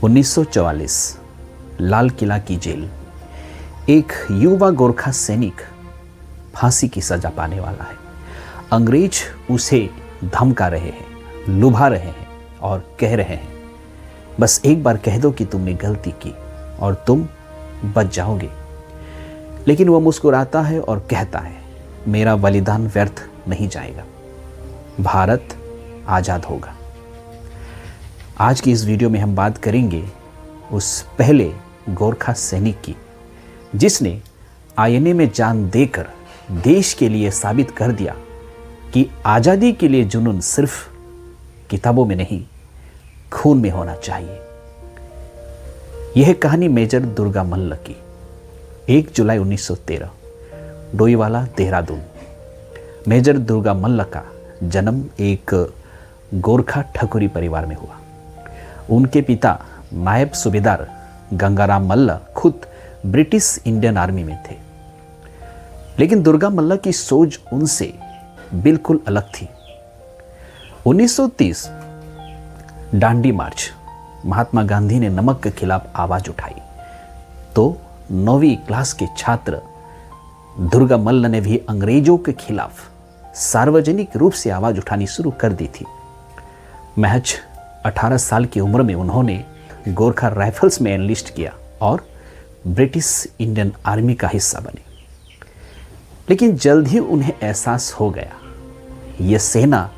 1944 लाल किला की जेल। एक युवा गोरखा सैनिक फांसी की सजा पाने वाला है। अंग्रेज उसे धमका रहे हैं, लुभा रहे हैं और कह रहे हैं बस एक बार कह दो कि तुमने गलती की और तुम बच जाओगे। लेकिन वह मुस्कुराता है और कहता है मेरा बलिदान व्यर्थ नहीं जाएगा, भारत आजाद होगा। आज की इस वीडियो में हम बात करेंगे उस पहले गोरखा सैनिक की जिसने आईएनए में जान देकर देश के लिए साबित कर दिया कि आज़ादी के लिए जुनून सिर्फ किताबों में नहीं, खून में होना चाहिए। यह कहानी मेजर दुर्गा मल्ल की। 1 जुलाई 1913 डोईवाला, देहरादून। मेजर दुर्गा मल्ल का जन्म एक गोरखा ठकुरी परिवार में हुआ। उनके पिता नायब सूबेदार गंगाराम मल्ल खुद ब्रिटिश इंडियन आर्मी में थे, लेकिन दुर्गा मल्ल की सोच उनसे बिल्कुल अलग थी। 1930 दांडी मार्च, महात्मा गांधी ने नमक के खिलाफ आवाज उठाई तो 9वीं क्लास के छात्र दुर्गा मल्ल ने भी अंग्रेजों के खिलाफ सार्वजनिक रूप से आवाज उठानी शुरू कर दी थी। महज 18 साल की उम्र में उन्होंने गोरखा राइफल्स में एनलिस्ट किया और ब्रिटिश इंडियन आर्मी का हिस्सा बने। लेकिन जल्द ही उन्हें एहसास हो गया यह सेना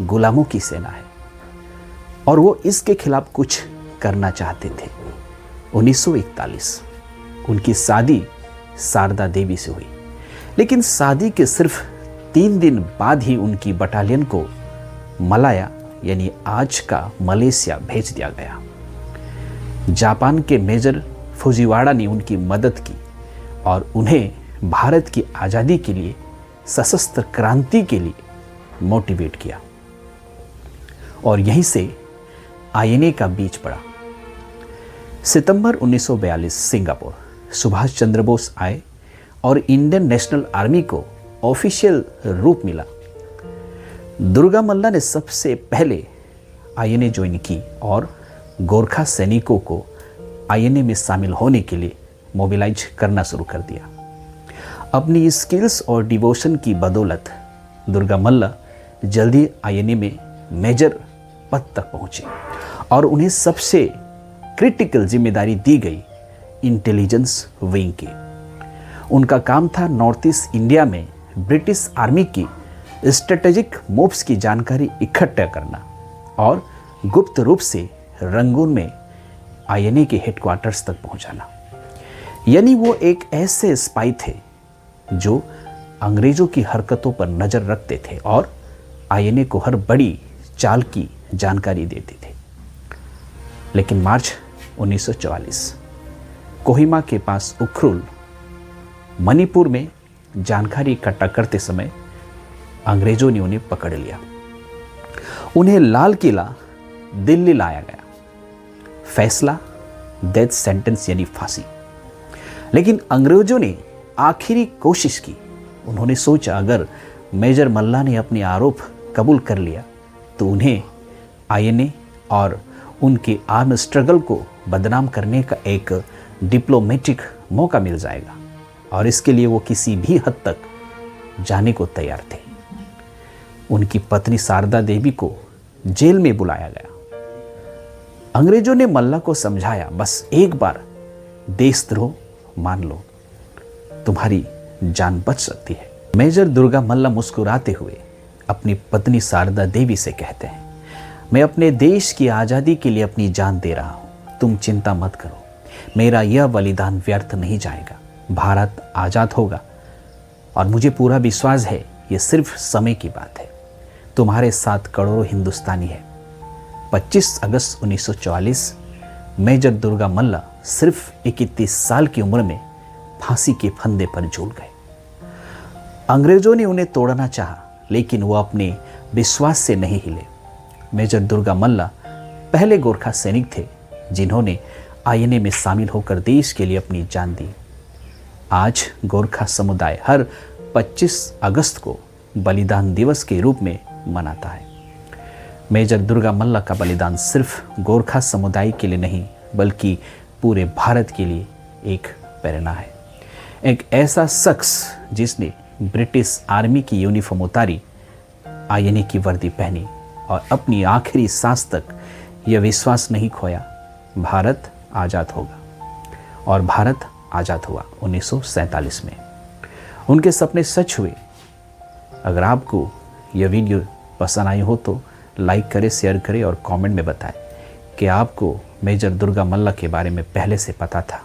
गुलामों की सेना है और वो इसके खिलाफ कुछ करना चाहते थे। 1941 उनकी शादी शारदा देवी से हुई, लेकिन शादी के सिर्फ 3 दिन बाद ही उनकी बटालियन को मलाया यानी आज का मलेशिया भेज दिया गया। जापान के मेजर फुजीवाड़ा ने उनकी मदद की और उन्हें भारत की आज़ादी के लिए, सशस्त्र क्रांति के लिए मोटिवेट किया और यहीं से आईएनए का बीज पड़ा। सितंबर 1942 सिंगापुर, सुभाष चंद्र बोस आए और इंडियन नेशनल आर्मी को ऑफिशियल रूप मिला। दुर्गा मल्ल ने सबसे पहले आईएनए ज्वाइन की और गोरखा सैनिकों को आईएनए में शामिल होने के लिए मोबिलाइज करना शुरू कर दिया। अपनी स्किल्स और डिवोशन की बदौलत दुर्गा मल्ल जल्दी आईएनए में मेजर पद तक पहुंचे और उन्हें सबसे क्रिटिकल जिम्मेदारी दी गई इंटेलिजेंस विंग की। उनका काम था नॉर्थ ईस्ट इंडिया में ब्रिटिश आर्मी की स्ट्रेटेजिक मूव्स की जानकारी इकट्ठा करना और गुप्त रूप से रंगून में आईएनए के हेडक्वार्टर्स तक पहुंचाना। यानी वो एक ऐसे स्पाई थे जो अंग्रेजों की हरकतों पर नजर रखते थे और आईएनए को हर बड़ी चाल की जानकारी देते थे। लेकिन मार्च 1944 कोहिमा के पास उखरुल, मणिपुर में जानकारी इकट्ठा करते समय अंग्रेजों ने उन्हें पकड़ लिया। उन्हें लाल किला दिल्ली लाया गया। फैसला डेथ सेंटेंस यानी फांसी। लेकिन अंग्रेजों ने आखिरी कोशिश की। उन्होंने सोचा अगर मेजर मल्ला ने अपने आरोप कबूल कर लिया तो उन्हें आईएनए और उनके आर्म स्ट्रगल को बदनाम करने का एक डिप्लोमेटिक मौका मिल जाएगा और इसके लिए वो किसी भी हद तक जाने को तैयार थे। उनकी पत्नी शारदा देवी को जेल में बुलाया गया। अंग्रेजों ने मल्ला को समझाया बस एक बार देशद्रोह मान लो, तुम्हारी जान बच सकती है। मेजर दुर्गा मल्ल मुस्कुराते हुए अपनी पत्नी शारदा देवी से कहते हैं मैं अपने देश की आज़ादी के लिए अपनी जान दे रहा हूँ, तुम चिंता मत करो, मेरा यह बलिदान व्यर्थ नहीं जाएगा, भारत आज़ाद होगा और मुझे पूरा विश्वास है ये सिर्फ समय की बात है। तुम्हारे साथ करोड़ों हिंदुस्तानी है। 25 अगस्त 1944 मेजर दुर्गा मल्ल सिर्फ 31 साल की उम्र में फांसी के फंदे पर झूल गए। अंग्रेजों ने उन्हें तोड़ना चाहा, लेकिन वो अपने विश्वास से नहीं हिले। मेजर दुर्गा मल्ल पहले गोरखा सैनिक थे जिन्होंने आईएनए में शामिल होकर देश के लिए अपनी जान दी। आज गोरखा समुदाय हर 25 अगस्त को बलिदान दिवस के रूप में मनाता है। मेजर दुर्गा मल्ल का बलिदान सिर्फ गोरखा समुदाय के लिए नहीं बल्कि पूरे भारत के लिए एक प्रेरणा है। एक ऐसा शख्स जिसने ब्रिटिश आर्मी की यूनिफॉर्म उतारी, आईएनए की वर्दी पहनी और अपनी आखिरी सांस तक यह विश्वास नहीं खोया, भारत आज़ाद होगा। और भारत आज़ाद हुआ 1947 में। उनके सपने सच हुए। अगर आपको यह वीडियो पसंद आई हो तो लाइक करें, शेयर करें और कमेंट में बताएं कि आपको मेजर दुर्गा मल्ल के बारे में पहले से पता था